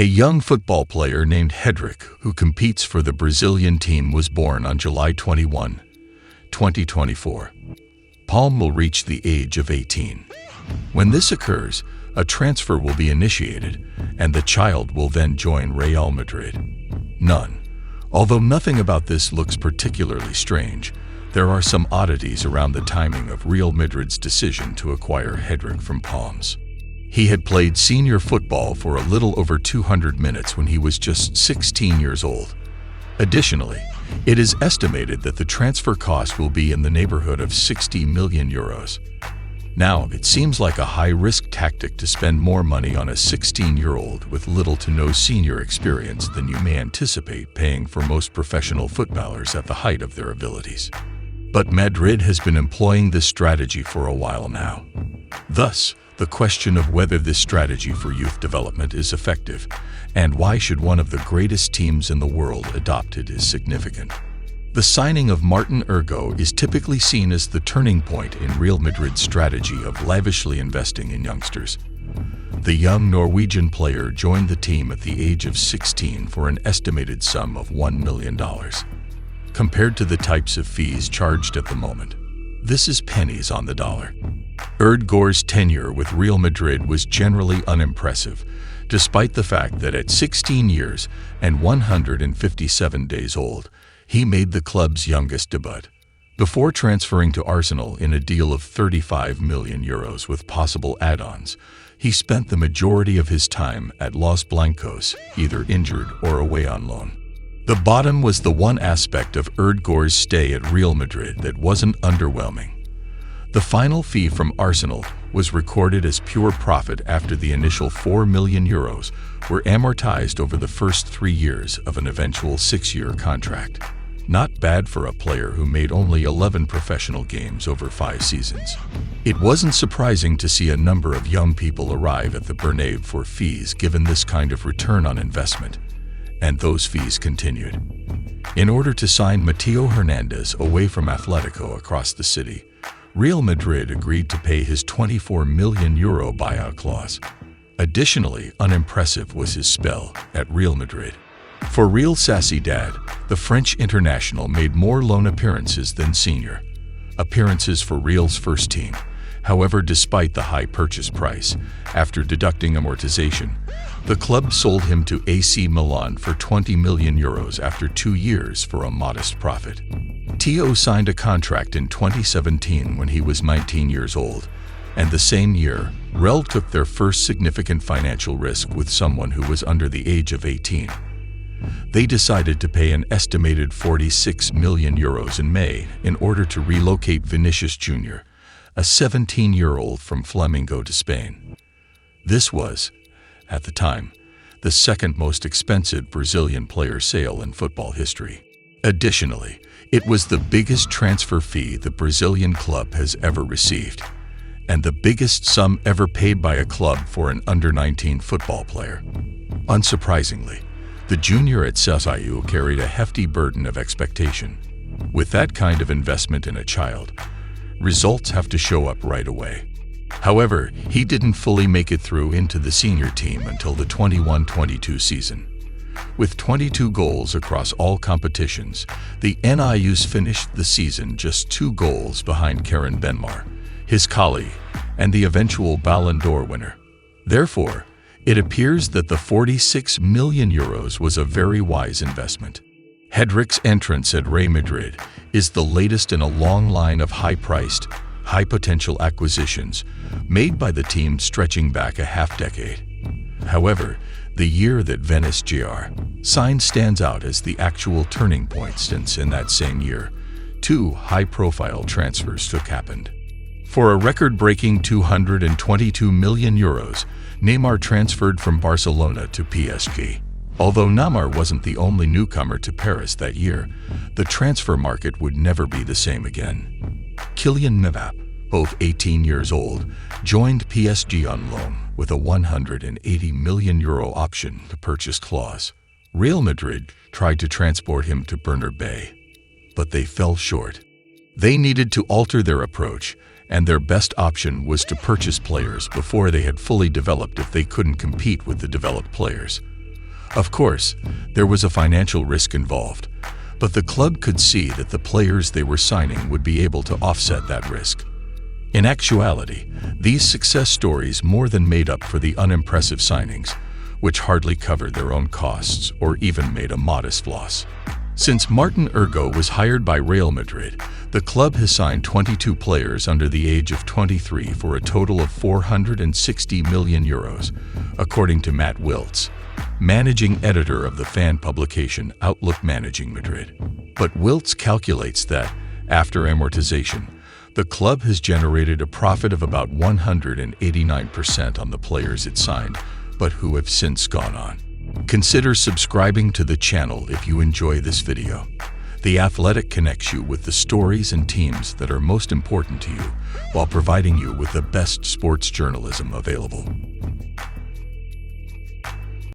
A young football player named Endrick, who competes for the Brazilian team, was born on July 21, 2024. Palm will reach the age of 18. When this occurs, a transfer will be initiated, and the child will then join Real Madrid. Although nothing about this looks particularly strange, there are some oddities around the timing of Real Madrid's decision to acquire Endrick from Palms. He had played senior football for a little over 200 minutes when he was just 16 years old. Additionally, it is estimated that the transfer cost will be in the neighborhood of 60 million euros. Now, it seems like a high-risk tactic to spend more money on a 16-year-old with little to no senior experience than you may anticipate paying for most professional footballers at the height of their abilities. But Madrid has been employing this strategy for a while now. Thus, the question of whether this strategy for youth development is effective and why should one of the greatest teams in the world adopt it is significant. The signing of Martin Ergo is typically seen as the turning point in Real Madrid's strategy of lavishly investing in youngsters. The young Norwegian player joined the team at the age of 16 for an estimated sum of $1 million. Compared to the types of fees charged at the moment, this is pennies on the dollar. Erdgor's tenure with Real Madrid was generally unimpressive, despite the fact that at 16 years and 157 days old, he made the club's youngest debut. Before transferring to Arsenal in a deal of 35 million euros with possible add-ons, he spent the majority of his time at Los Blancos, either injured or away on loan. The bottom was the one aspect of Erdgor's stay at Real Madrid that wasn't underwhelming. The final fee from Arsenal was recorded as pure profit after the initial 4 million euros were amortized over the first 3 years of an eventual 6-year contract. Not bad for a player who made only 11 professional games over 5 seasons. It wasn't surprising to see a number of young people arrive at the Bernabeu for fees given this kind of return on investment, and those fees continued. In order to sign Matteo Hernandez away from Atletico across the city, Real Madrid agreed to pay his 24 million euro buyout clause. Additionally, unimpressive was his spell at Real Madrid. For Real Sociedad, the French international made more loan appearances than senior appearances for Real's first team. However, despite the high purchase price, after deducting amortization, the club sold him to AC Milan for 20 million euros after 2 years for a modest profit. Teo signed a contract in 2017 when he was 19 years old, and the same year, Real took their first significant financial risk with someone who was under the age of 18. They decided to pay an estimated 46 million euros in May in order to relocate Vinicius Jr, a 17-year-old from Flamengo to Spain. This was, at the time, the second most expensive Brazilian player sale in football history. Additionally, it was the biggest transfer fee the Brazilian club has ever received, and the biggest sum ever paid by a club for an under-19 football player. Unsurprisingly, the junior at Cesayu carried a hefty burden of expectation. With that kind of investment in a child, results have to show up right away. However, he didn't fully make it through into the senior team until the 21-22 season. With 22 goals across all competitions, the NIUs finished the season just 2 goals behind Karim Benzema, his colleague, and the eventual Ballon d'Or winner. Therefore, it appears that the 46 million euros was a very wise investment. Endrick's entrance at Real Madrid is the latest in a long line of high-priced, high-potential acquisitions made by the team stretching back a half-decade. However, the year that Vinicius Jr. signed stands out as the actual turning point, since in that same year, 2 high-profile transfers happened. For a record-breaking 222 million euros, Neymar transferred from Barcelona to PSG. Although Neymar wasn't the only newcomer to Paris that year, the transfer market would never be the same again. Kylian Mbappé, both 18 years old, joined PSG on loan with a 180 million euro option to purchase clause. Real Madrid tried to transport him to Bernabeu, but they fell short. They needed to alter their approach, and their best option was to purchase players before they had fully developed if they couldn't compete with the developed players. Of course, there was a financial risk involved, but the club could see that the players they were signing would be able to offset that risk. In actuality, these success stories more than made up for the unimpressive signings, which hardly covered their own costs or even made a modest loss. Since Martin Ergo was hired by Real Madrid, the club has signed 22 players under the age of 23 for a total of 460 million euros, according to Matt Wiltz, managing editor of the fan publication Outlook Managing Madrid. But Wiltz calculates that, after amortization, the club has generated a profit of about 189% on the players it signed, but who have since gone on. Consider subscribing to the channel if you enjoy this video. The Athletic connects you with the stories and teams that are most important to you while providing you with the best sports journalism available.